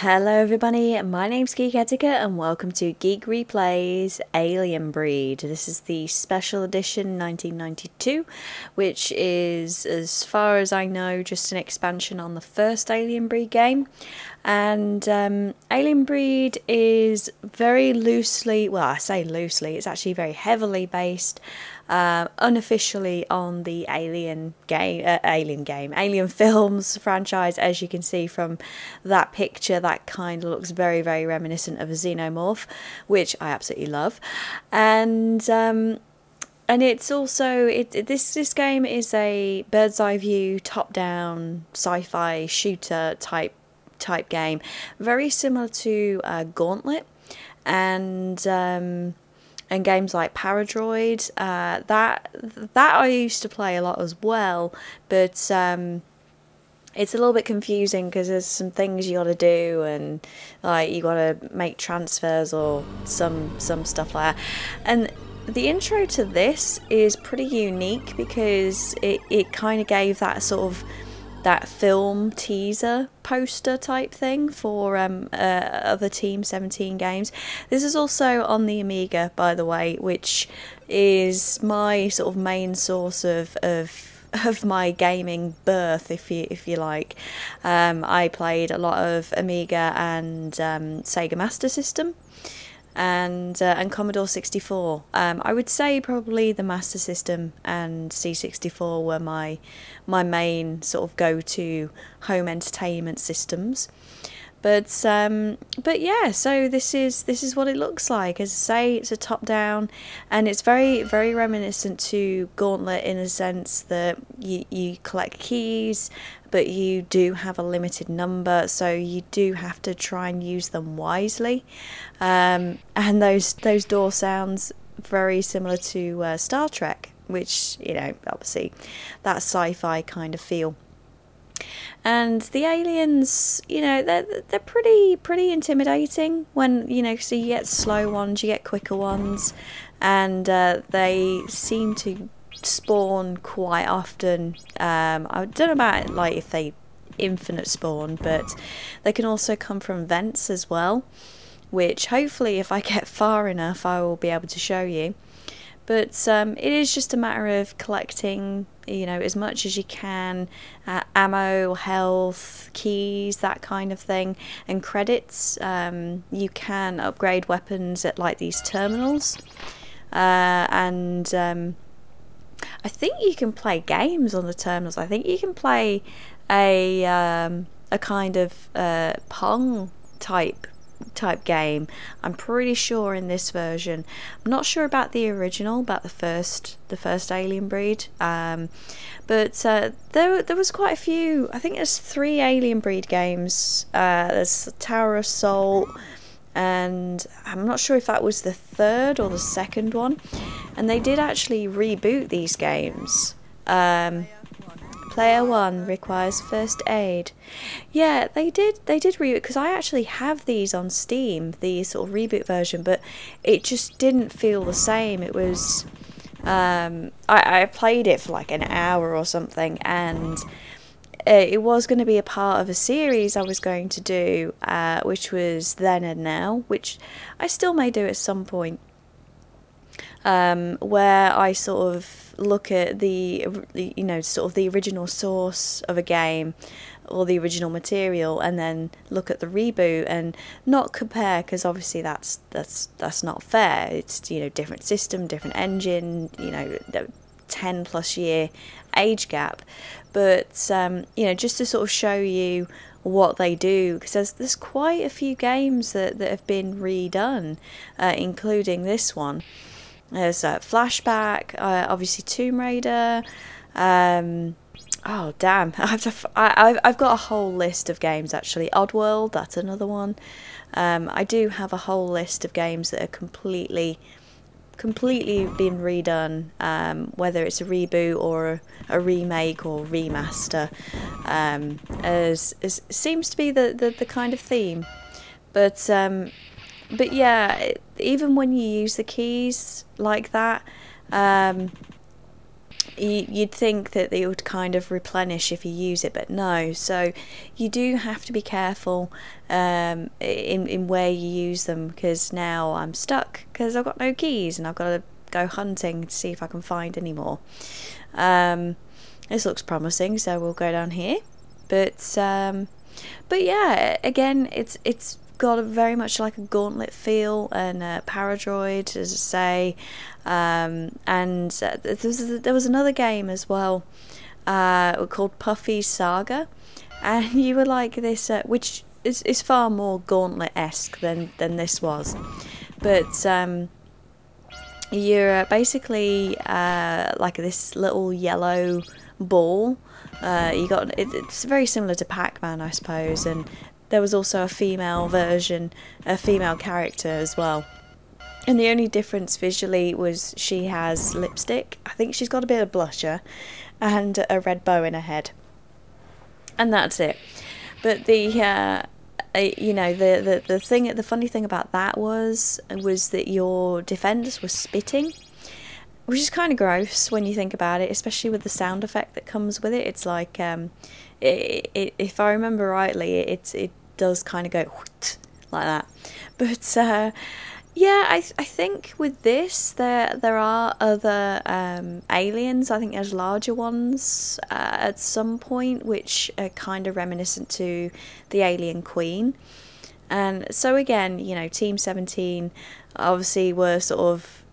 Hello everybody, my name's Geeketiquette and welcome to Geek Replays Alien Breed. This is the special edition 1992, which is, as far as I know, just an expansion on the first Alien Breed game. And Alien Breed is very loosely, well, I say loosely, it's actually very heavily based unofficially on the Alien films franchise. As you can see from that picture, that kind of looks very, very reminiscent of a xenomorph, which I absolutely love. And it's also this game is a bird's eye view, top down sci-fi shooter type game, very similar to Gauntlet and games like Paradroid. That I used to play a lot as well, but it's a little bit confusing because there's some things you got to do, and like you got to make transfers or some stuff like that. And the intro to this is pretty unique because it kind of gave that sort of that film teaser poster type thing for other Team 17 games. This is also on the Amiga, by the way, which is my sort of main source of my gaming birth, if you like. I played a lot of Amiga and Sega Master System and Commodore 64. I would say probably the Master System and C64 were my main sort of go-to home entertainment systems. But yeah, so this is what it looks like. As I say, it's a top-down, and it's very, very reminiscent to Gauntlet in the sense that you collect keys, but you do have a limited number, so you do have to try and use them wisely. And those door sounds very similar to Star Trek, which, you know, obviously that sci-fi kind of feel. And the aliens, you know, they're pretty intimidating when, you know, so you get slow ones, you get quicker ones, and they seem to spawn quite often. I don't know about like if they infinite spawn, but they can also come from vents as well, which hopefully if I get far enough I will be able to show you. But it is just a matter of collecting, you know, as much as you can, ammo, health, keys, that kind of thing, and credits. You can upgrade weapons at like these terminals, and I think you can play games on the terminals. I think you can play a kind of Pong type game. I'm pretty sure in this version. I'm not sure about the original, about the first Alien Breed, but there was quite a few. I think there's 3 Alien Breed games. There's Tower of Assault, and I'm not sure if that was the 3rd or the 2nd one, and they did actually reboot these games. Player 1 requires first aid. Yeah, they did reboot, because I actually have these on Steam, the sort of reboot version, but it just didn't feel the same. It was I played it for like an hour or something, and it was going to be a part of a series I was going to do, which was Then and Now, which I still may do at some point, where I sort of look at the, you know, sort of the original source of a game or the original material, and then look at the reboot and not compare, because obviously that's not fair. It's, you know, different system, different engine, you know, 10+ year age gap, but you know, just to sort of show you what they do, because there's quite a few games that have been redone, including this one. There's Flashback, obviously Tomb Raider. Oh damn! I've got a whole list of games actually. Oddworld, that's another one. I do have a whole list of games that are completely been redone, whether it's a reboot or a remake or remaster, as seems to be the kind of theme. But yeah, even when you use the keys like that, you'd think that they would kind of replenish if you use it, but no. So you do have to be careful in where you use them, because now I'm stuck because I've got no keys and I've got to go hunting to see if I can find any more. This looks promising, so we'll go down here. But yeah, again, it's got a very much like a Gauntlet feel, and Paradroid, as I say, and there was another game as well called Puffy's Saga, and you were like this, which is far more Gauntlet-esque than this was, but you're basically like this little yellow ball. It's very similar to Pac-Man, I suppose, and there was also a female version, a female character as well. And the only difference visually was she has lipstick. I think she's got a bit of blusher and a red bow in her head. And that's it. But the the funny thing about that was that your defenders were spitting, which is kind of gross when you think about it, especially with the sound effect that comes with it. It's like, if I remember rightly, it does kind of go like that. But yeah, I think with this there are other aliens. I think there's larger ones at some point, which are kind of reminiscent to the Alien Queen. And so again, Team 17 obviously were sort of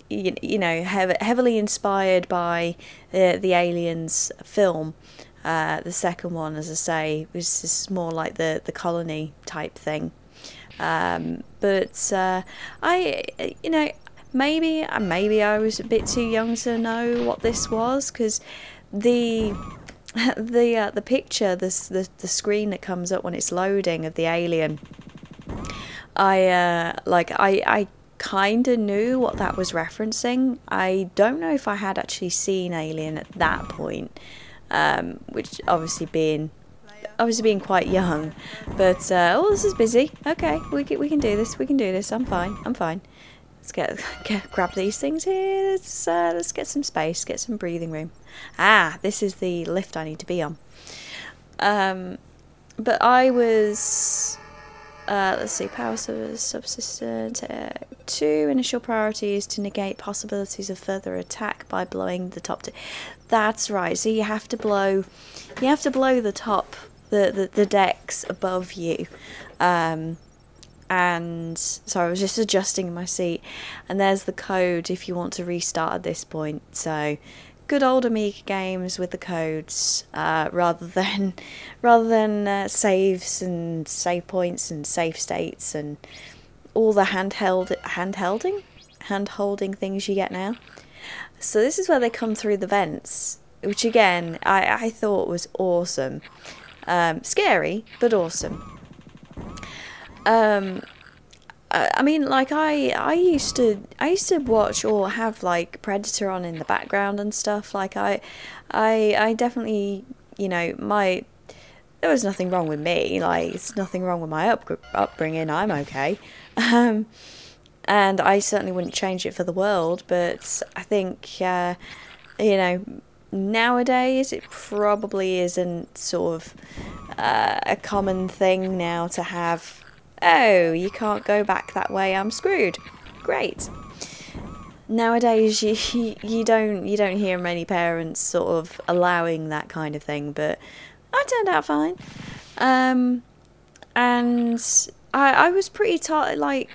heavily inspired by the Aliens film. The second one, as I say, was just more like the colony type thing. But maybe I was a bit too young to know what this was, because the picture, the screen that comes up when it's loading of the alien, I kind of knew what that was referencing. I don't know if I had actually seen Alien at that point, which obviously being quite young. But this is busy. Okay, we can do this. I'm fine. Let's grab these things here. Let's get some space, get some breathing room. This is the lift I need to be on. But I was let's see, power subsistence. 2 initial priority is to negate possibilities of further attack by blowing the top. That's right. So you have to blow the top, the decks above you. And so I was just adjusting my seat, and there's the code if you want to restart at this point. So good old Amiga games with the codes, rather than saves and save points and save states and all the hand-holding things you get now. So this is where they come through the vents, which again I thought was awesome. Scary, but awesome. I mean, like I used to watch or have like Predator on in the background and stuff. Like I definitely, there was nothing wrong with me. Like, it's nothing wrong with my upbringing. I'm okay. And I certainly wouldn't change it for the world. But I think, nowadays it probably isn't sort of a common thing now to have, oh, you can't go back that way, I'm screwed. Great. Nowadays you don't hear many parents sort of allowing that kind of thing, but I turned out fine. And I was pretty like,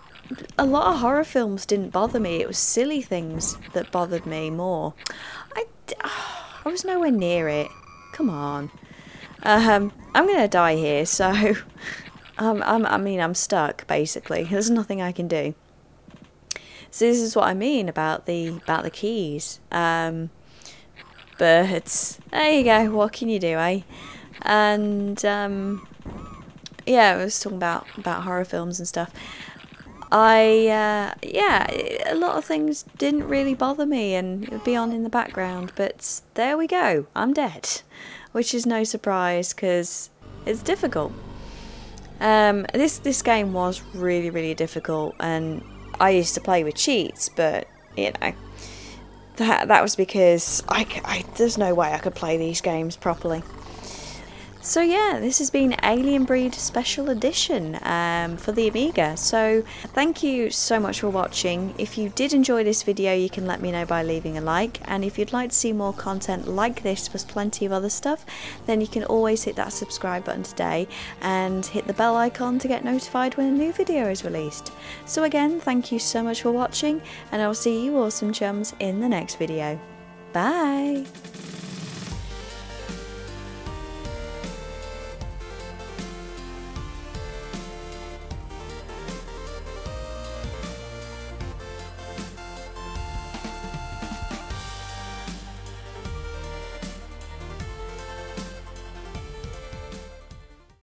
a lot of horror films didn't bother me. It was silly things that bothered me more. I was nowhere near it. Come on. I'm gonna die here, so I'm stuck basically. There's nothing I can do. So this is what I mean about the keys. But there you go. What can you do, eh? And yeah, I was talking about horror films and stuff. A lot of things didn't really bother me and it would be on in the background, but there we go, I'm dead, which is no surprise because it's difficult. This game was really, really difficult, and I used to play with cheats, but that was because there's no way I could play these games properly. So yeah, this has been Alien Breed Special Edition for the Amiga. So thank you so much for watching. If you did enjoy this video, you can let me know by leaving a like. And if you'd like to see more content like this plus plenty of other stuff, then you can always hit that subscribe button today and hit the bell icon to get notified when a new video is released. So again, thank you so much for watching, and I'll see you awesome chums in the next video. Bye!